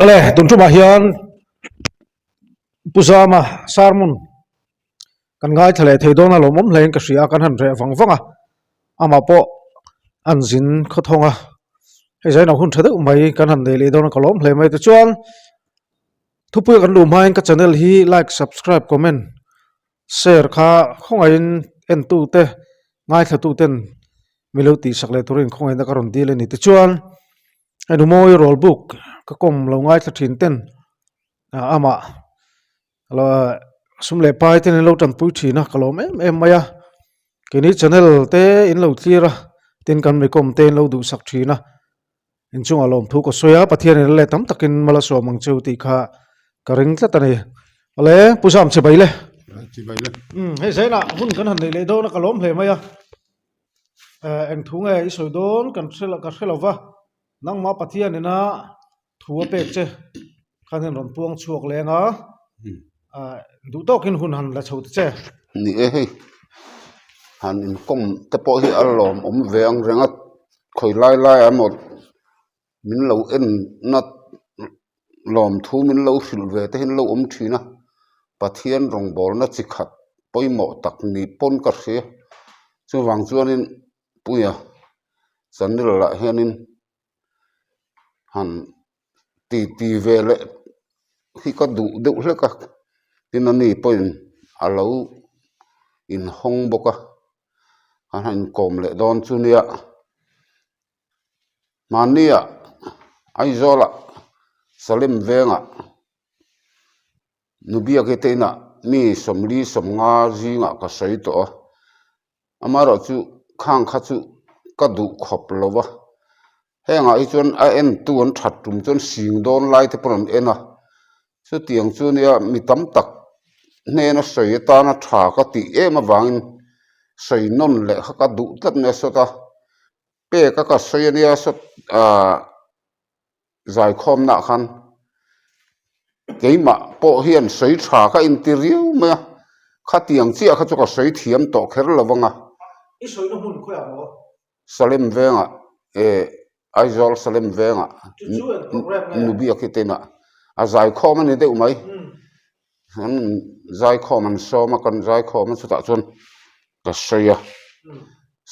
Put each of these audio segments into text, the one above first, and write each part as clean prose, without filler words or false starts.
Ale tuntu mahian pusama sarmun kan ngai thale theidona lomom hlein ka hria kan han re wangwanga amapo anjin khothonga hejaina hun thade mai kan han dei le dona kolom hle mai te chuan thupu kan lu mai ka channel hi like subscribe comment share kha khongain en tu te ngai thatu ten miloti sakle turin khongain da karon dile ni te chuan enu moi roll book ka kom lo ngai thathin ten ama lo sumle pai ten lo tan pui thina kalom em maya kini channel te in lo tira tin kan me kom ten lo du sak thina in chung alom thu ko soya pathian in le tam takin mala so mang cheu ti kha karing tla tani ale pusam che baile he zaina hun kan han le do na kalom hle maya en thunge i soidon kan threla nang ma pathian ina thua pek che khanen ron puang chuak lenga du tokin hun han la chhout che ni he han in kom te po hi alom veng renga khoi lai amot min lo en nat lom thu min lo fil ve te hin lo thina pathian rong bol na chikhat poimo tak ni pon ka hre chu wang chuanin puya sanil la hianin han ti vele hi ka du deuh hleka tin ani point alo in hong boka han kom le don chunia mania aizola salim venga nubia ke teina mi somli somnga jinga ka sei to amaro chu khang kha chu ka du khop lowa henga I chon a en tuan thattum chon sing don lai te pron ena chu tiang chu nia mi tam tak ne na sei ta na tha ka ti ema wangin sei non le ka du tat ne sota pe ka sei nia sot zai khom na khan keima po hian sei tha ka interior ma kha tiang chi kha chu ka sei thiam to kher lawanga I soi no hun khoya mo salim venga aizol salim venga nubia kitena azai khoman ni de umai han zai khoman soma kan zai khoman chuta chon ka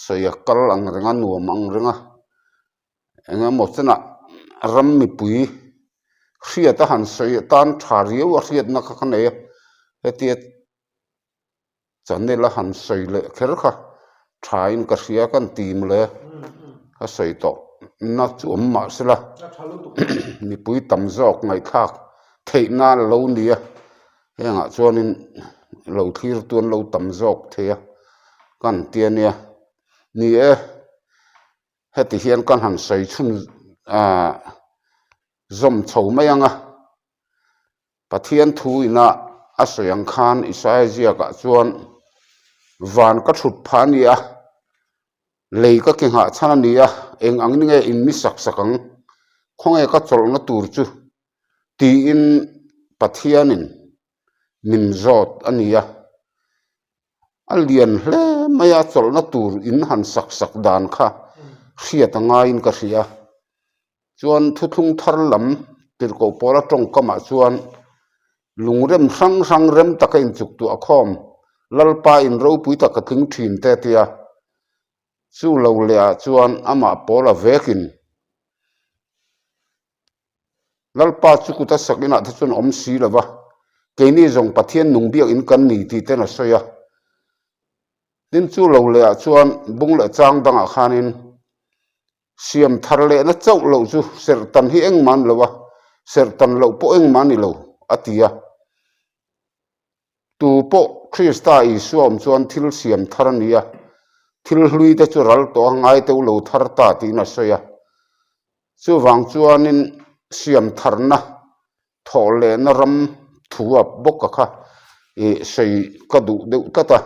soya kal ang renga nuam ang renga enga mochana ram mi pui khria ta han soya tan thariu a hriat na kha ne hetiet chanela han soile kher kha thain ka hria kan tim le ka soi to na chu ma sela mi pui tam jok ngai thak theina lo nia henga chuanin lo thir tuan lo tam jok thea kan tiania ni heti hian kan han sei chun zom chho mayanga pathian thu ina asoyang khan isaizia ka chuan van ka thut phania lei ka ke nga chana nia eng ang ni nge in mi sakang khonge ka chol na tur chu ti in pathianin min zot ania alian hle maya chol na tur in han sak dan kha hriat anga in ka hria chuan thuthung thar lam tir ko pora tong kama chuan lungrem sang rem takain chuk tu akhom lalpa in ro pui ta ka thing thin te tia chu lo lea chuan ama pola vekin lalpa chukuta sakina ta chun om si lawa keini jong pathian nungbiak in kan ni ti te na soya tin chu lo lea chuan bung le chang danga khanin siam tharle na chau lo chu sertan hi engman lawa sertan lo po engman ni lo atia tu po krista isuam chuan thil siam tharania thil hlui te chu ral to ngai te lo thar ta ti na soya chu wang chuanin siam tharna thole na ram thua bok kha sei ka du deuh tata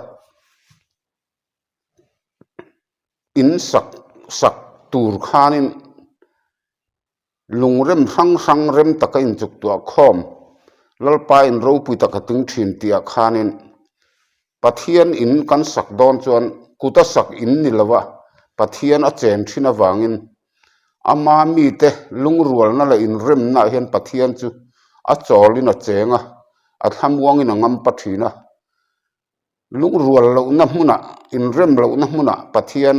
in sak tur khanin lungrem sang rem takain chuk tu khom lalpa in ro pui taka ting thin tia khanin pathian in kan sak don chuan kuta sak in ni lawa pathian a chen thina wangin ama mi te lung rual na la in rem na hian pathian chu a chawlin a chenga a thlamwangin a ngam pathina lung rual lo na hmuna in rem lo na hmuna pathian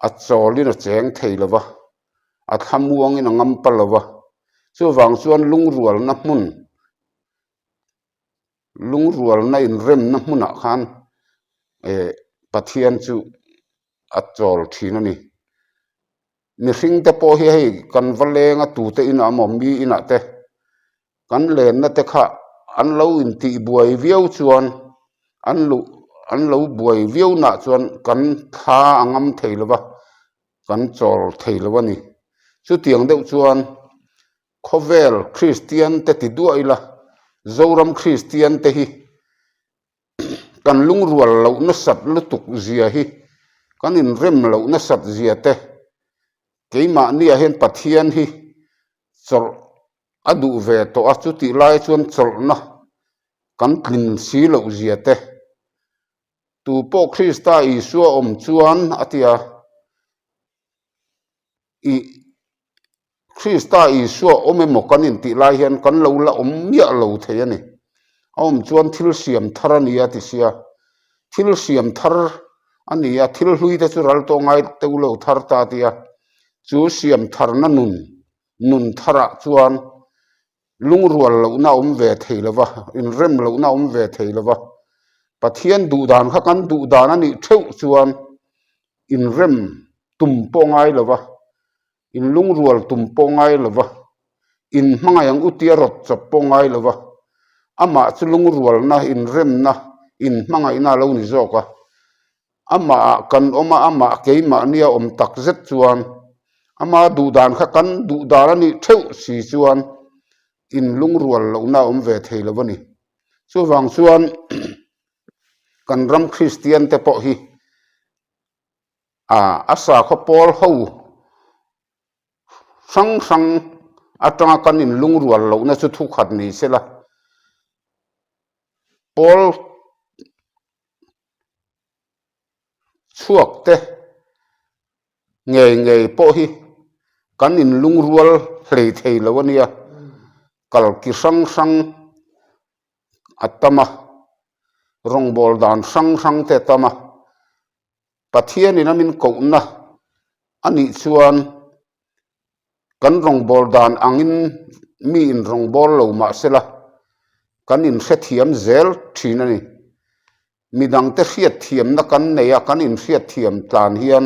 a chawlin a cheng theilowa a thlamwangin a ngam palowa chu wang chuan lung rual na hmun lung rual na in rem na hmuna khan pathian chu a chawl thina ni mi hring te pawh hi hei kan valenga tu te in a mawmi in a te kan len na te kha an lo in ti buai viau chuan an lo buai viau na chuan kan tha angam theilowa kan chawl theilowa ni chu tiang deuh chuan khovel Christian te ti duai la zoram Christian te hi kan lung rual lo na sat lutuk zia hi kan in rem lo na sat zia te keima ni a hen pathian hi chol adu ve to a chu ti lai chuan chol na kan tlin si lo zia te tu po Krista Isu om chuan atia i Krista Isu om emo kan in ti lai hian kan lo la om mia lo the ani om chuan thil siam thar ani a ti sia thil siam thar ani a thil hlui te chu ral to ngai te lo thar ta tia chu siam thar na nun thara chuan lung rual lo na om ve theilowa in rem lo na om ve theilowa pathian du dan kha kan du dan ani theu chuan in rem tum po ngai lowa in lung rual tum po ngai lowa in hmangayang utia rot chop po ngai lowa ama chu lung rual na in rem na in hmangai na lo ni zoka ama kan oma ama keima nia om tak zet chuan ama du dan kha kan du dan ani theu si chuan in lung rual lo na om ve theilowa ni chu wang chuan kan ram Christian te pawh hi asa kho pol ho sang atanga kan in lung rual lo na chu thu khat ni sela pol chuak te ngei pawh hi kan in lung rual hlei theilowa nia kal ki sang atama rong bol dan sang te tama pathian in amin ko na ani chuan kan rong bol dan angin mi in rong bol lo ma sela kan in hrethiam zel thina ni midang te hriat thiam na kan neya kan in hriat thiam tlan hian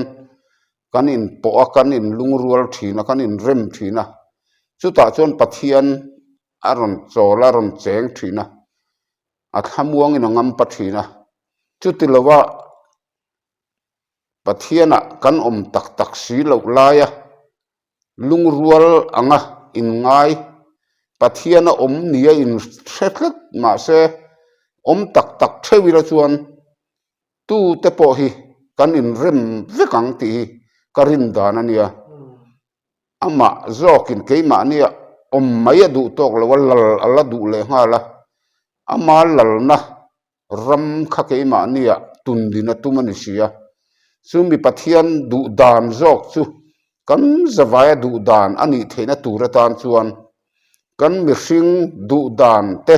kan in po kan in lung rual thina kan in rem thina chuta chuan pathian aron chawl aron cheng thina a thlamwang in angam pathina chutilowa pathiana kan om tak si lo laia lung rual anga in ngai pathiana om nia in thretlet ma se om tak thewila chuan tu te pawh hi kan in rem vekang ti karin dan ania ama zokin keima ania om mai du tok lo lal ala du le ngala ama lal na ram kha keima ania tundina tumani sia sumi pathian du dan zok chu kan zawaya du dan ani theina turatan chuan kan mi hring du dan te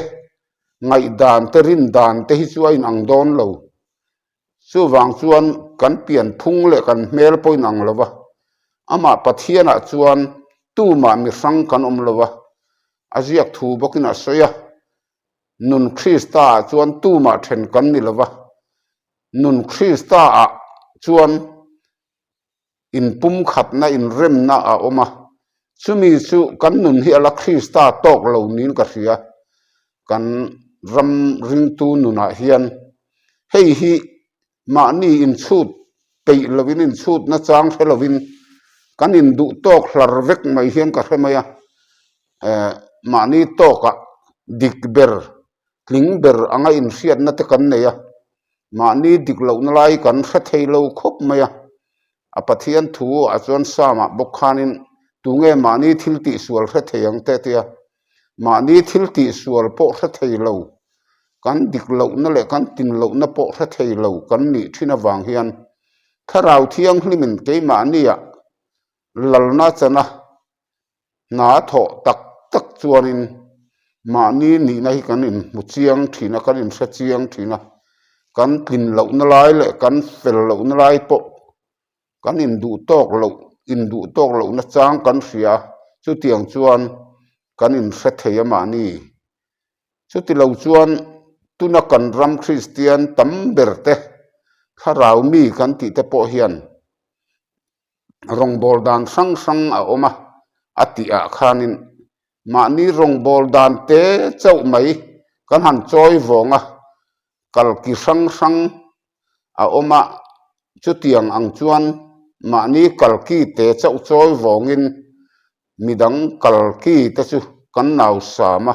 ngai dan te rin dan te hi chuan ang don lo chu wang chuan kan pian phung le kan hmel poin ang lowa ama pathiana chuan tu ma mi hrang kan om lowa aziak thu bokina soya nun Krista chuan tu ma then kan ni lowa nun Krista a chuan in pum khat na in rem na a oma chumi chu kan nun hi ala Krista tok lo nin ka hria kan ram ring tu nuna hian hei hi ma ni in chut pei lovin in chut na chang thelovin kan in du tok hlar vek mai hian ka hemaya ma ni toka dikber klingber anga in hriat na te kan neya ma ni diklo na lai kan hre theilo khop maya a pathian thu a chuan sama bokhanin tunge ma ni thil ti sual hre theyang te tia ma ni thil ti sual po hre theilo kan diklo na le kan tinlo na po hre theilo kan ni thina wang hian tharau thiang hlimin keima ania lalna chana na tho tak tak chuanin mani ni na hi kanin muchiang thina kanin sachiang thina kan tlin lo na lai le kan fel lo na lai po kan in du tok lo na chang kan ria chu tiang chuan kan in sa theya mani chu ti lo chuan tuna kan ram Christian tam berte kharau mi kan ti te po hian rong bol dan sang sang a oma ati a khanin mani rong bol dan te chau mai kan han choi vonga kal ki sang sang a oma chu tiang ang chuan mani kal ki te chau choi vongin midang kal ki te chu kan nau sama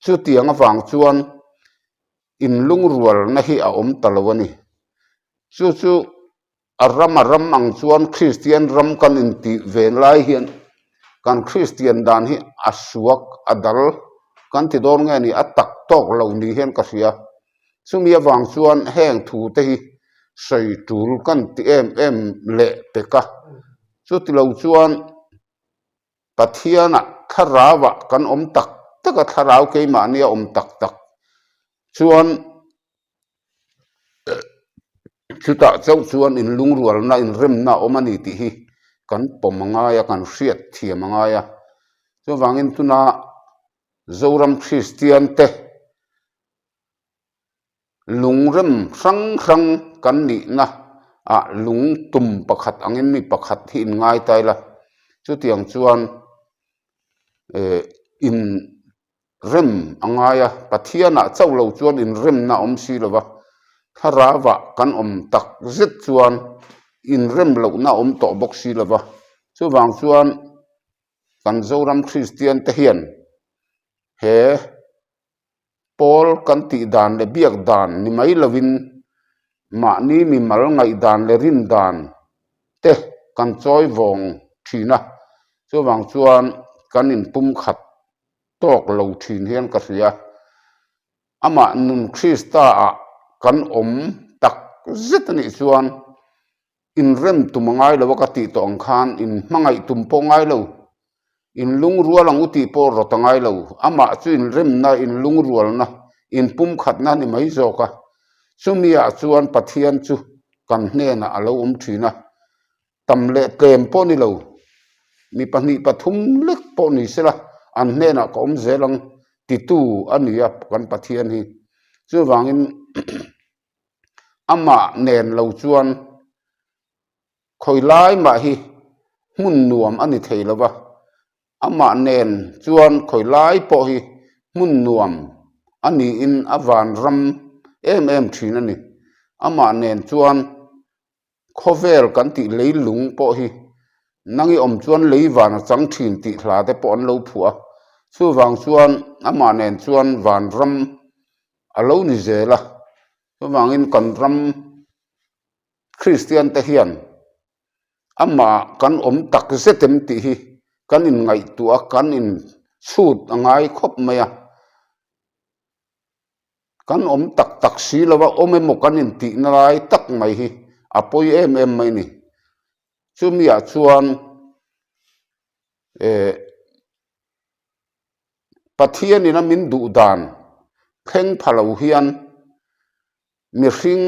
chu tiang awang chuan in lung rual na hi a om talawani chu aram ang chuan Christian ram kan in ti ven lai hian kan Christian dan hi asuak adal kan ti don nge ni atak tok lo ni hian ka ria chumi awang chuan heng thu te hi sei tul kan ti em le te ka chu ti lo chuan pathiana tharawa kan om tak taka tharau ke ma ni om tak chuan chuta chau chuan in lung rual na in rem na omani ti hi kan pomanga ya kan hriat thiamanga ya chu wangin tuna zoram Christian te lungrem sang kan ni na a lung tum pakhat angin mi pakhat hi in ngai taila chu tiang chuan in rem angaya pathiana chau lo chuan in rem na om si lova tharawa kan om tak zet chuan in rem lo na om to bok si lova chu wang chuan kan zoram Christian te hian he Paul kan ti dan le biak dan ni mai lovin ma ni mi mal ngai dan le rin dan te kan choi vong thina chu wang chuan kan in pum khat tok lo thin hian ka ria ama nun Krista a kan om tak zet ni chuan in rem tumangai lo ka ti tong khan in mangai tumpo ngai lo in lung rual ang uti po rotangai lo ama chu in rem na in lung rual na in pum khat na ni mai zo ka chumia chuan pathian chu kan hne na alo thina tamle tlem po ni lo mi pahni pathum lek po ni sela an hne na ko zelang ti tu ania kan pathian hi chu wangin ama nen lo chuan khoilai ma hi mun nuam ani theilowa ama nen chuan khoilai po hi mun nuam ani in awan ram em thina ni ama nen chuan khovel kan ti leilung po hi nangi om chuan leiwan chang thin ti hla te po an lo phua chu wang chuan ama nen chuan wan ram alo ni zela chu wangin kan ram Christian te hian ama kan om tak zetem ti hi kan in ngai tua kan in sut angai khop maya kan om tak si lawa ome mo kan in ti na lai tak mai hi apoi em mai ni chumia chuan pathian ina min du dan kheng phalo hian mi hring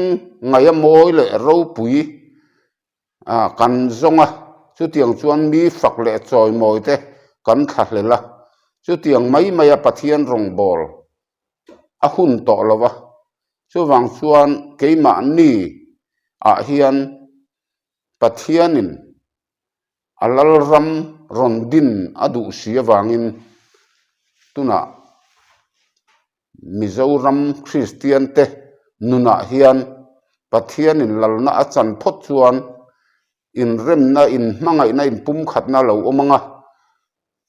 ngaya moi le ro pui kan zonga chu tiang chuan mi fak le choi moi te kan thahlela chu tiang mai maya pathian rong bol a hun to lova chu wang chuan keima ni a hian pathianin alal ram rondin adu sia wangin tuna Mizoram Christian te nuna hian pathianin lalna achan phot chuan in rem na in mangai na in pum khat na lo omanga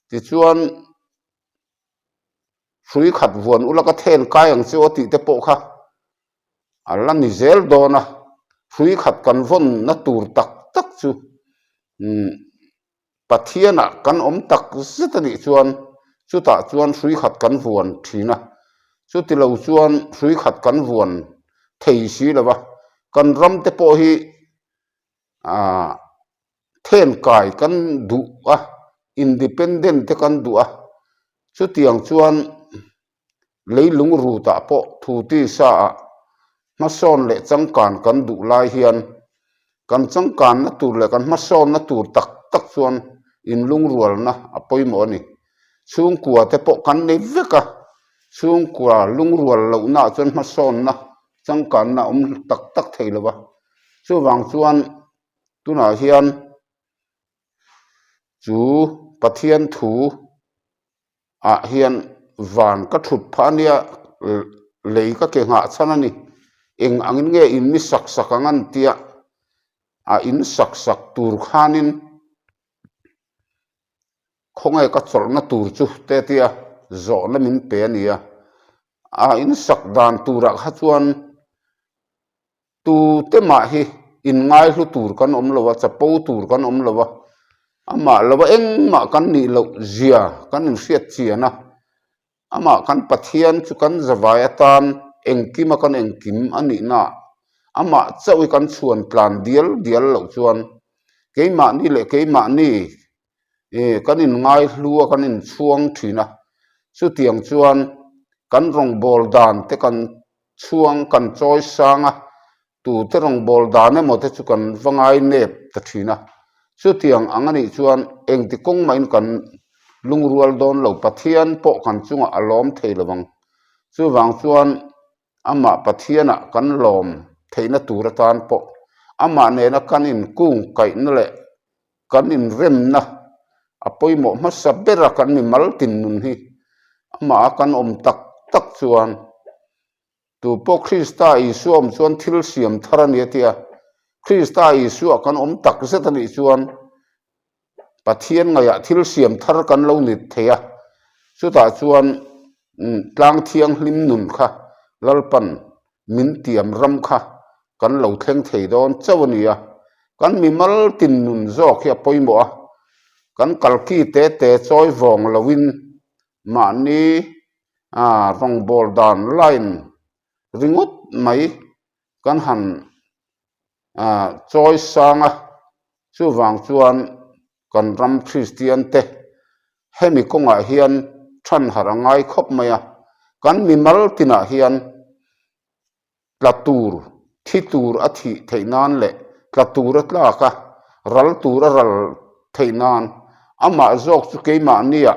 ti chuan hrui khat vuan ulaka then kai ang chu ti te po kha ala ni zel dona hrui khat kan von na tur tak chu pathiana kan om tak zetani chuan chuta chuan hrui khat kan vuan thina chu ti lo chuan hrui khat kan vuan thei si lawa kan ram te po hi then kai kan du a independent te kan du a chu tiang chuan leilung ru ta po thu ti sa ma son le changkan kan du lai hian kan changkan na tur le kan ma son na tur tak tak chuan in lung rual na apoi mo ni chung kwa te po kan nei veka chung kwa lung rual lo na chuan ma son na changkan na tak tak theilowa chu wang chuan tuna hian chu pathian thu a hian van ka thut phania lei ka ke nga chanani eng angin nge in mi sak sak angan tia a in sak sak tur khanin khongai ka chol na tur chu te tia zo na min pe ania a in sak dan turak ha chuan tu te ma hi in ngai hlu tur kan om lowa chapo tur kan om lowa ama lowa eng ma kan ni lo zia kan in siat chiana ama kan pathian chu kan zawaya tan engkima kan engkim ani na ama chawi kan chuan tlan dial dial lo chuan keima ni le keima ni kan in ngai hlua kan in chuang thina chu tiang chuan kan rong bol dan te kan chuang kan choi sanga tu te rong bol dan e mo te chu kan vangai nep ta thina chu tiang angani chuan eng ti kong main kan lungrual don lo pathian po kan chunga alom theilawang chu wang chuan ama pathiana kan lom theina turatan po ama ne na kan in kung kai na le kan in rem na apoi mo ma sabera kan mi mal tin nun hi ama kan om tak tak chuan tu po Krista Isu om chuan thil siam tharani tia Krista Isu kan om tak zetani chuan pathian ngaya thil siam thar kan lo ni theya chuta chuan tlang thiang hlim nun kha lalpan min tiam ram kha kan lo thleng thei don chawnia kan mi mal tin nun zo khia poimo a kan kalki te te choi vong lowin ma ni rong bol dan line ringot mai kan han choi sanga chu wang chuan kan ram Christian te hemi konga hian than harangai khop maya kan mi mal tina hian tlatur thitur athi theinan le tlatur atla ka ral tur ral theinan ama zok chu keima nia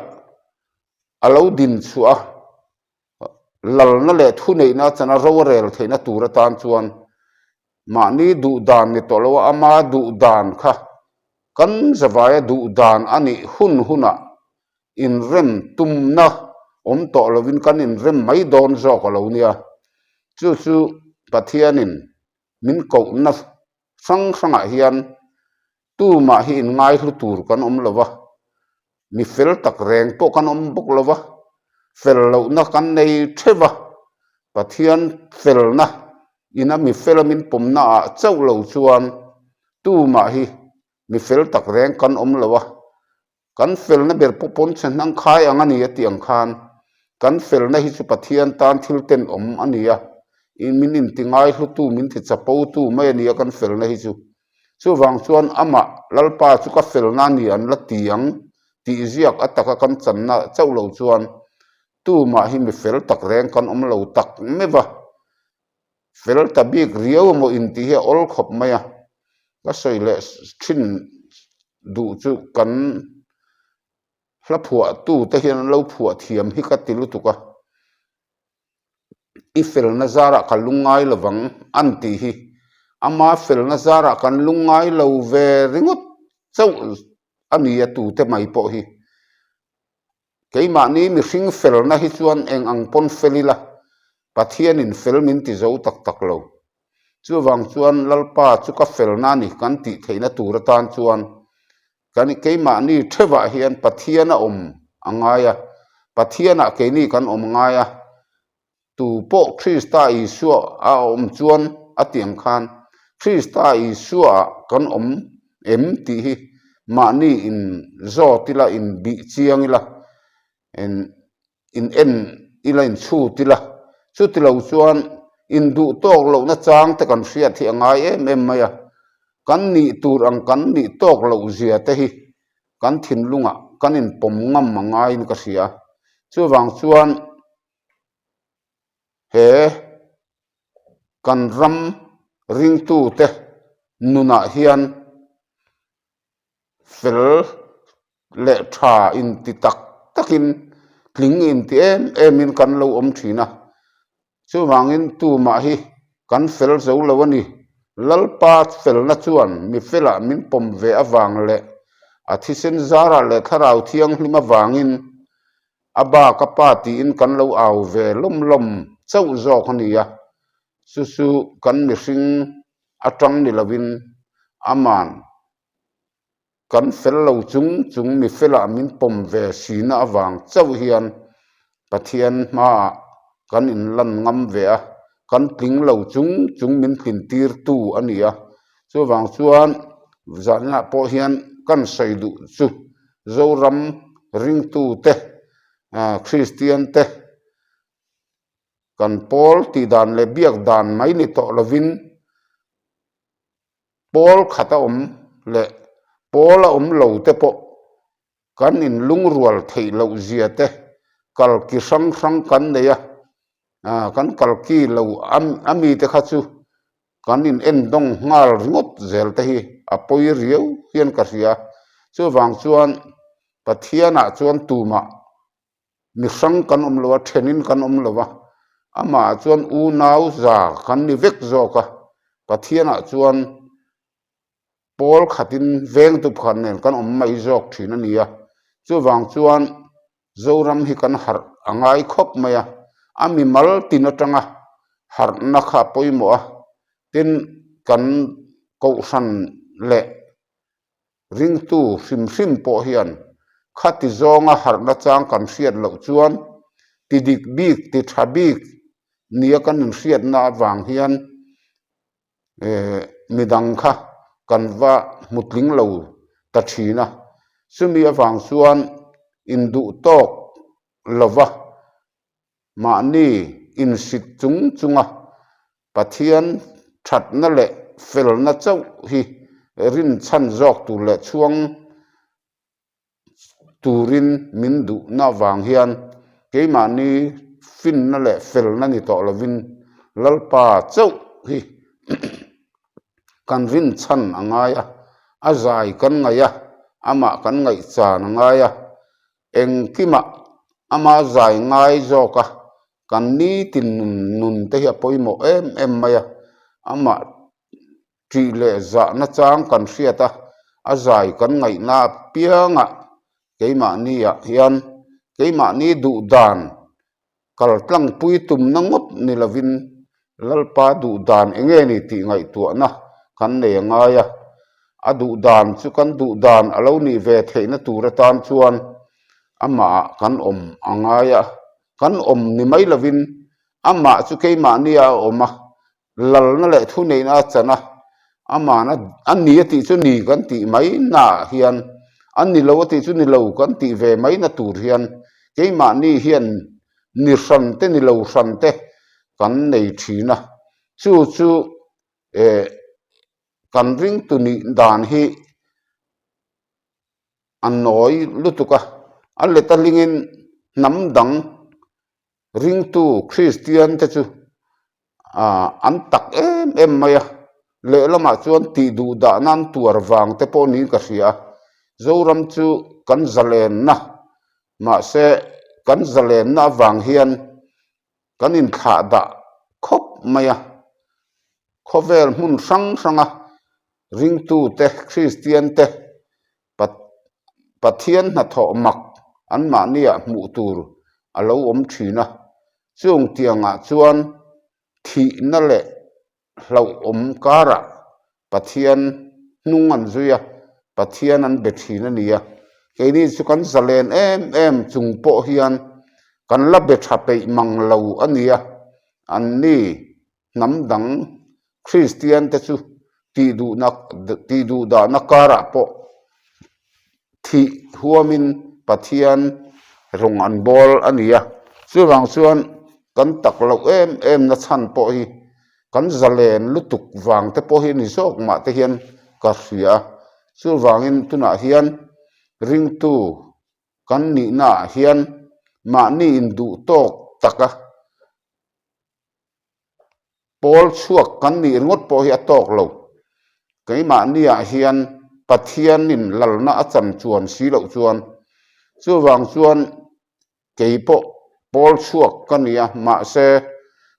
alo din chua lal na le thu nei na chana ro rel theina tura tan chuan ma ni du dan ni tolwa ama du dan kha kan zawaya du dan ani hun huna in rem tumna om to lovin kan in rem mai don zo ko lo nia chu chu pathianin min ko na sang sanga hian tu ma hi in ngai hlu tur kan om lova mi fel tak reng po kan om buk lova fel lo na kan nei theva pathian fel na ina mi fel min pom na chau lo chuan tu ma hi mi fel tak reng kan om lova kan fel na ber popon chen nang khai angani atiang khan kan fel na hi chu pathian tan thil ten om ania in min in tingai hlu tu min thi chapo tu mai ania kan fel na hi chu wang chuan ama lalpa chu ka fel na ni an la tiang ti ziak ataka kan channa chau lo chuan tu ma hi mi fel tak reng kan om lo tak meva fel tabik riau mo in ti he ol khop maya ka soile thin du chu kan hla phua tu te hian lo phua thiam hi ka tilu tuka i fel na zara kalungai lawang anti hi ama fel na zara kan lungai lo ve ringot chau ania tu te mai po hi keima ni mi hring fel na hi chuan eng ang pon felila pathian in fel min ti zo tak tak lo chu wang chuan lalpa chu ka fel na ni kan ti theina tur tan chuan kan keima ni thewa hian pathiana om angaya pathiana ke ni kan om ngaya tu po Krista Isu a om chuan atiang khan Krista Isu kan om em ti hi ma ni in zo tila in bi chiang ila in en ila in chu tila chu tilo chuan in du tok lo na chang te kan hriat hi angai em maya kan ni tur ang kan ni tok lo zia te hi kan thin lunga kan in pom ngam mangai in ka sia chu wang chuan he kan ram ring tu te nuna hian fel le tha in ti tak takin tling in ti em in kan lo om thina chu wangin tu ma hi kan fel zo lo ani lalpa fel na chuan mi fela min pom ve awang le athisen zara le tharau thiang hlima wangin aba ka pati in kan lo aw ve lom lom chau zo khania su kan mi hring atang ni lovin aman kan fel lo chung mi fela min pom ve sina awang chau hian pathian ma kan in lan ngam ve a kan tling lo chung min thin tir tu ania chu wang chuan zana po hian kan saidu chu zoram ring tu te Christian te kan Paul ti dan le biak dan mai ni to lovin Paul khata le Paul lo te po kan in lungrual thei lo zia te kal ki sang kan ne ya kan kalki lo ami te khachu kan in endong ngal ngot zel te hi apoi riau hian ka ria chu wang chuan pathiana chuan tuma mi sang kan lowa thenin kan lowa ama chuan u nau za kan ni vek zo ka pathiana chuan Paul khatin veng tu phan nen kan mai jok thina nia chu wang chuan zoram hi kan har angai khop maya ami mal tinatanga har na kha poimo a tin kan ko san le ring tu sim po hian khati zonga har na chang kan siat lo chuan ti dik bik ti thabik nia kan siat na wang hian midang kha kan wa mutling lo ta thina sumi awang chuan indu tok lova ma ni in sit chunga pathian that na le fel na chau hi rin chan jok tu le chuang turin min du na wang hian keima ni fin na le fel na ni to lovin lalpa chau hi kan rin chan angaya azai kan ngaya ama kan ngai chan angaya engkima ama zai ngai zoka kan ni tin nun te hi poimo em maya ama tri le za na chang kan siata azai kan ngai na pianga keima ni ya hian keima ni du dan kal tlang pui tum na ngot ni lovin lalpa du dan enge ni ti ngai tu na kan ne ngaya adu dan chu kan du dan alo ni ve theina tura tan chuan ama kan angaya kan ni mai lovin ama chu keima ni a oma lal na le thu nei na chana ama na ani ti chu ni kan ti mai na hian ani lo ti chu ni lo kan ti ve mai na tur hian keima ni hian ni san te ni lo san te kan nei thina chu kan ring tu ni dan hi anoi lutuka alle talingin namdang ring tu Christian te chu an tak em maya le lama chuan ti du da nan tuar wang te po ni ka sia zoram chu kan zalen na ma se kan zalen na wang hian kan in kha da khop maya khovel mun sanga ring tu te Christian te pathian na tho mak an ma nia mu tur alo thina chung tianga chuan thi na le hlo kara pathian nungan zuya pathian an bethina nia keini chu kan zalen em chung po hian kan la be thape mang lo ania an ni namdang Christian te chu ti du da na kara po thi huamin pathian rong an bol ania chuwang chuan kan tak lo em na chan po hi kan zalen lutuk wang te po hi ni sok ma te hian ka ria chu wangin tuna hian ring tu kan ni na hian ma ni in du tok taka pol chuak kan ni ngot po hi atok lo kai ma ni a hian pathian in lalna acham chuan si lo chuan chu wang chuan keipo pol chuak kania ma se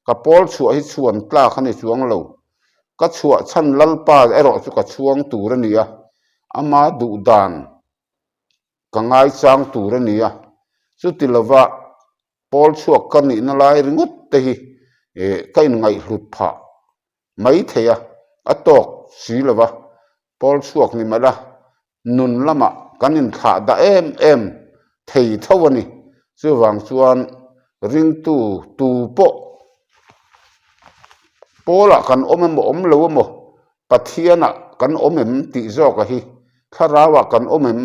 ka pol chu hi chuan tla khani chuang lo ka chua chan lalpa ero chu ka chuang tur ania ama du dan ka ngai chang tur ania chu tilova pol chuak kani na lai ringut te hi kain ngai hlut pha mai theya atok silova pol chuak ni mala nun lama kanin tha da em thei thawani chu wang chuan ring tu po pola kan om lo mo pathiana kan omem ti zoka hi tharawa kan omem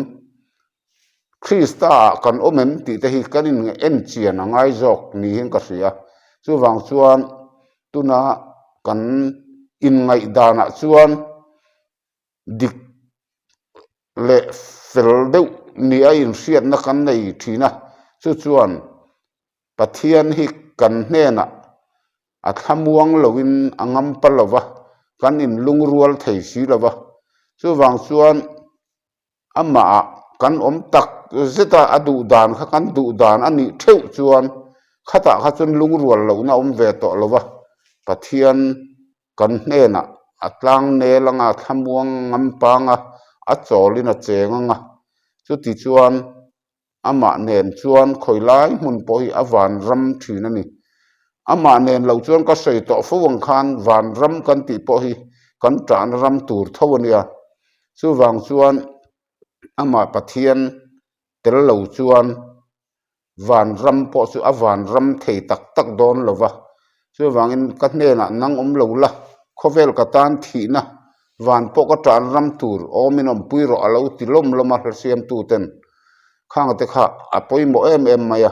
Krista kan omem ti te hi kanin en chian angai zok ni hen ka ria chu wang chuan tuna kan in ngai dana chuan dik le fel deuh ni a in riat na kan nei thina chu chuan pathian hi kan hnena a thamuang lovin angam palova kan in lungrual thei si lova chu wang chuan ama kan om tak zeta adu dan kha kan du dan ani theu chuan khata kha chun lungrual lo na om ve to lova pathian kan hnena atlang ne langa thamuang ngam panga a cholina chenganga chu ti chuan ama nen chuan khoilai mun po hi awan ram thina ni ama nen lo chuan ka sei to fuwang khan van ram kan ti po hi kan tran ram tur thawania chu wang chuan ama pathian tel lo chuan van ram po chu awan ram thei tak tak don lova chu wangin ka hnena nang om lo la khovel ka tan thina van po ka tran ram tur ominom puiro alo tilom loma siam tu ten khang te kha apoi mo em maya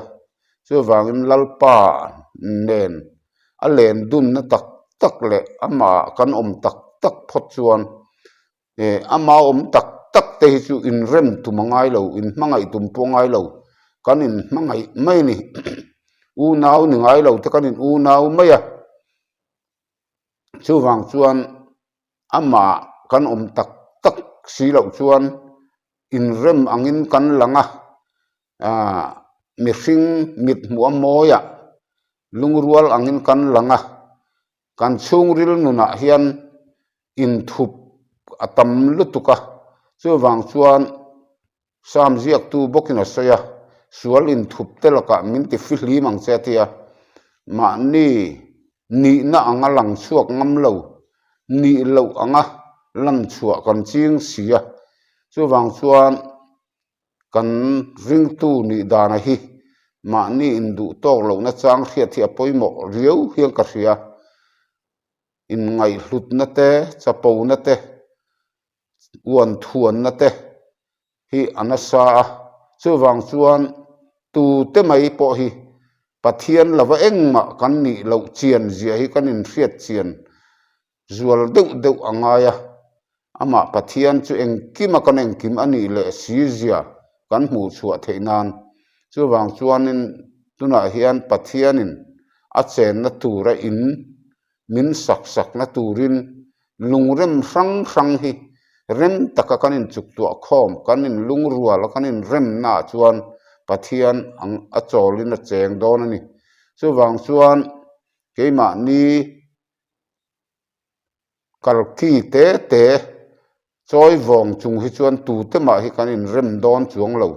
chu wangin lalpa nen a len dun na tak tak le ama kan om tak tak phot chuan ama om tak tak te chu in rem tu mangai lo in mangai tum pongai lo kan in mangai mai ni u nau ni ngai lo te kan in u nau maya chu wang chuan ama kan om tak tak si lo chuan in rem angin kan langa mi hring mit muam moya lungrual angin kan langa kan chung ril nuna hian in thup atam lutuka chu wang chuan sam ziak tu bokina soya sual in thup telaka min ti fihli mang chetia ma ni na anga lang chuak ngam lo ni lo anga lam chua kan ching sia chu wang chuan kan ring tu ni dana hi ma ni in du tok lo na chang khiat hi apoimo riau hiang ka ria in ngai hlut na te chapo na te uan thuan na te hi anasa chu wang chuan tu te mai po hi pathian lova engma kan ni lo chian zia hi kan in riat chian zual deuh angaya ama pathian chu engkima kan engkim ani le sizia kan mu chua theinan chu wang chuanin tuna hian pathianin a chen na tura in min sak na turin lungrem sang hi rem taka kanin chuk tu khom kanin lungrual kanin rem na chuan pathian ang a cholin a cheng don ani chu wang chuan keima ni kalki te choi vong chung hi chuan tu te ma hi kanin rem don chuang lo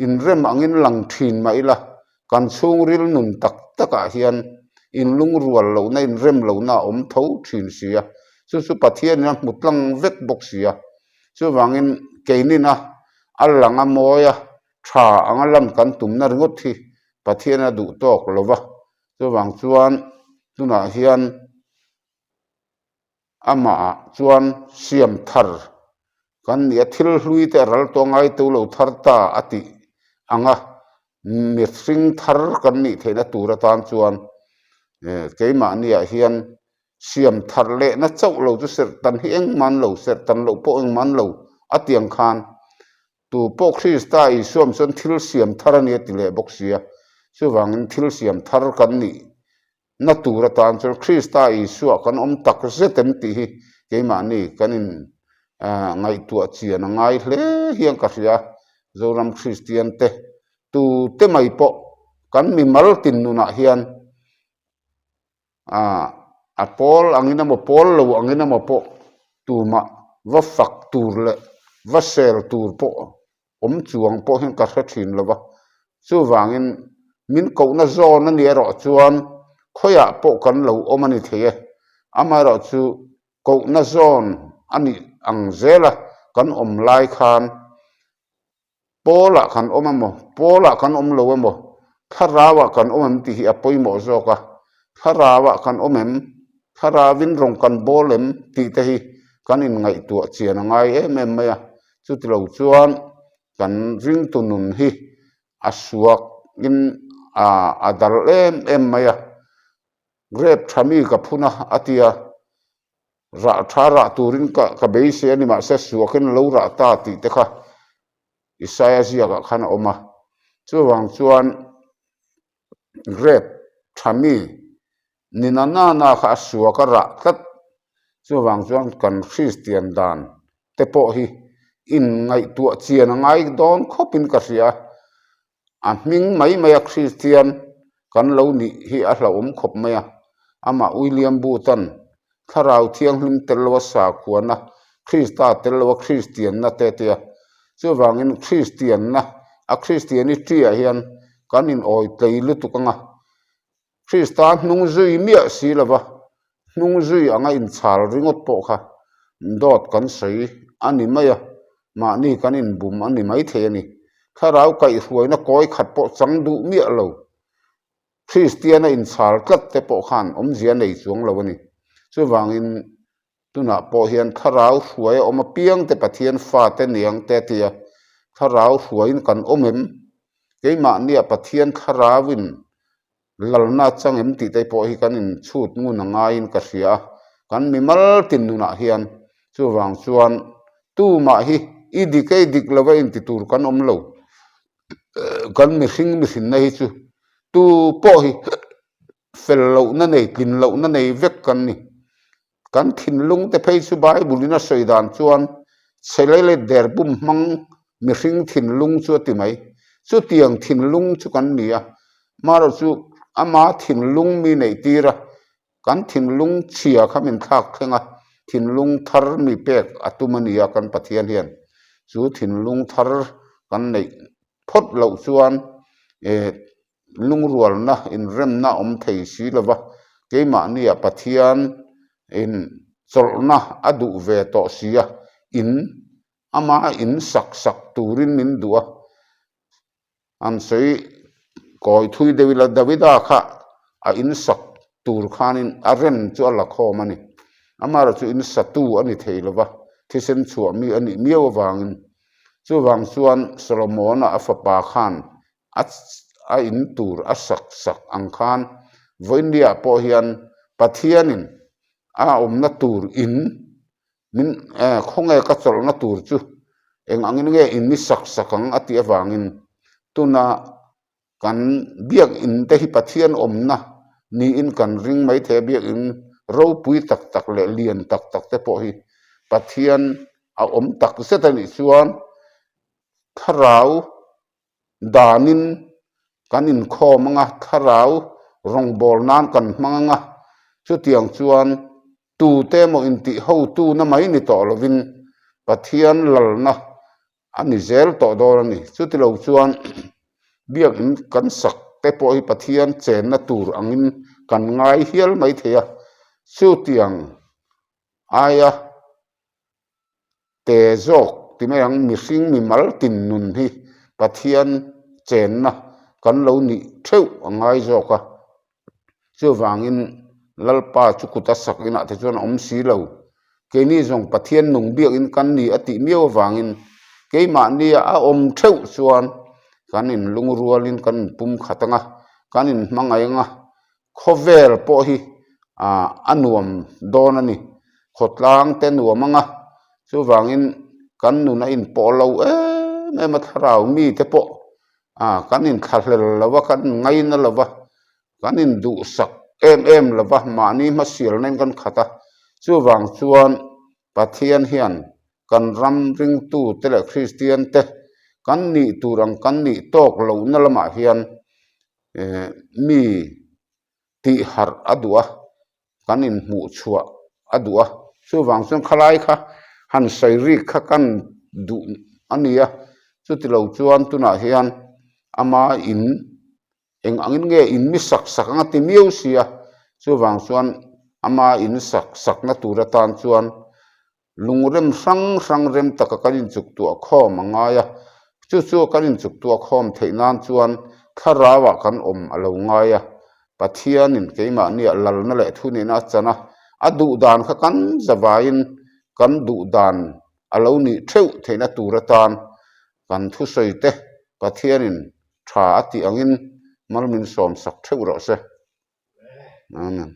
in rem angin lang thin mai la kan chung ril nun tak taka hian in lungrual lo na in rem lo na om tho thin sia chu pathian na mutlang vek bok sia chu wangin keinina alanga moya tha angalam kan tumna ringot hi pathian a du tok lova chu wang chuan tuna hian ama chuan siam thar kan ni thil hlui te ral to ngai to lo thar ta ati anga mi hring thar kan ni theina tura tan chuan keima ni a hian siam thar le na chau lo chu ser tan hi eng man lo ser tan lo po eng man lo atiang khan tu po Krista i suam son thil siam thar ani ti le bok sia chu wangin thil siam thar kan ni na tur tan chur Krista i su kan om tak zetem ti hi keima ni kanin ngai tua chian ngai hle hiang ka ria zoram Christian te tu te mai po kan mi mal tin nu na hian a Paul angina mo Paul lo angina mo po tu ma va fak tur le va sel tur po chuang po hin ka thin lo ba chu wangin min ko na zon na ni ro chuan khoya po kan lo omani the ama ro chu ko na zon ani ang zela kan om lai khan pola kan omamo pola kan om lo mo kharawa kan omam ti hi apoi mo zoka kharawa kan omem kharawin rong kan bolem ti te hi kan in ngai tu chian ngai em maya chu ti lo chuan kan ring tu nun hi asuak in adal em maya grep thami ka phuna atia ra thara turin ka beise ani ma se suakin lo ra ta ti te kha Isaiah zia ka khan oma chuwang chuan grep thami ninana na kha suaka ra tat chuwang chuan kan Christian dan te po hi in ngai tu chian ngai don khopin ka ria a ming mai maya Christian kan lo ni hi a hlawm khop maya ama William Button kharau thiang hlim telwa sa khuana Krista telwa Christian na te tia chuwangin Christian na a Christianity a hian kanin oi tleilu tukanga Krista hnung zui mia silava hnung zui anga in chal ringot po kha dot kan sei ani maya ma ni kanin bum ani mai the ni kharau kai huaina koi khat po changdu mia lo Christian in chal tlat te po khan zia nei chuang lo ni chuwangin tuna po hian kharau huai oma piang te pathian fa te niang te tia kharau huain kan omem keima nia pathian kharawin lalna changem ti te po hi kanin chut ngun ngain ka ria kan mimal tin nu na hian chuwang chuan tu ma hi idik lawa in ti tur kan om lo kan mi hring na hi chu tu po hi fel lo na nei tin lo na nei vek kan ni kan thin lung te phei chu Bible ina soidan chuan selele der bum mang mi hring thin lung chu ti mai chu tiang thin lung chu kan nia maro chu ama thin lung mi nei tira kan thin lung chia khamin thak thenga thin lung thar mi pek atumania kan pathian hian chu thin lung thar kan nei phot lo chuan lung rual na in rem na om thei si lova keima nia pathian in cholna adu ve to sia in ama in sak turin min dua an sei koi thui devila davida kha a in sak tur khanin aren chu ala khomani amara chu in satu ani theilova thisen chu mi ani miaw wangin chu wang chuan Solomon a fapa khan a in tur a sak ang khan voindia po hian pathianin a omna tur in min khonge ka chol na tur chu eng angin nge in mi sakang ati awangin tuna kan biak in te hi pathian omna ni in kan ring mai the biak in ro pui tak le lian tak te po hi pathian a om tak setani chuan kharau danin kanin khomanga kharau rongbol nan kan manga chu tiang chuan tu te mo inti ho tu na mai ni to lovin pathian lalna ani zel to dor ani chu ti lo chuan biak in kan sak te po hi pathian chen na tur angin kan ngai hial mai thea chu tiang aya te zok ti mai ang mi hring mi mal tin nun hi pathian chen na kan lo ni theu angai zoka chu wangin lalpa chukuta sakina te chuan om si lo keni zong pathian nung biak in kan ni ati miaw wangin keima nia a om theu chuan kanin lungrualin kan pum khatanga kanin mangainga khovel po hi anuam don ani khotlang te nuamanga chu wangin kan nuna in polo me matharau mi te po kan in khalel lawa kan ngai na lawa kan in du sak em lawa mani masil nen kan khata chu wang chuan pathian hian kan ram ring tu tele christian te kan ni turang kan ni tok lo na lama hian mi ti har adua kan in mu chua adua chu wang chuan khalai kha han sairi kha kan du ania chu ti lo chuan tuna hian ama in eng angin nge in mi sak anga ti miu sia chu wang chuan ama in sak na tura tan chuan lungrem sang rem taka kanin chuk tu khom angaya chu kanin chuk tu khom theinan chuan kharawa kan om alo ngaya pathian in keima ni lal na le thuni na chana adu dan kha kan zawain kan du dan alo ni theu theina turatan kan thu soite pathian in tha ati angin malmin som sak theu ro se amen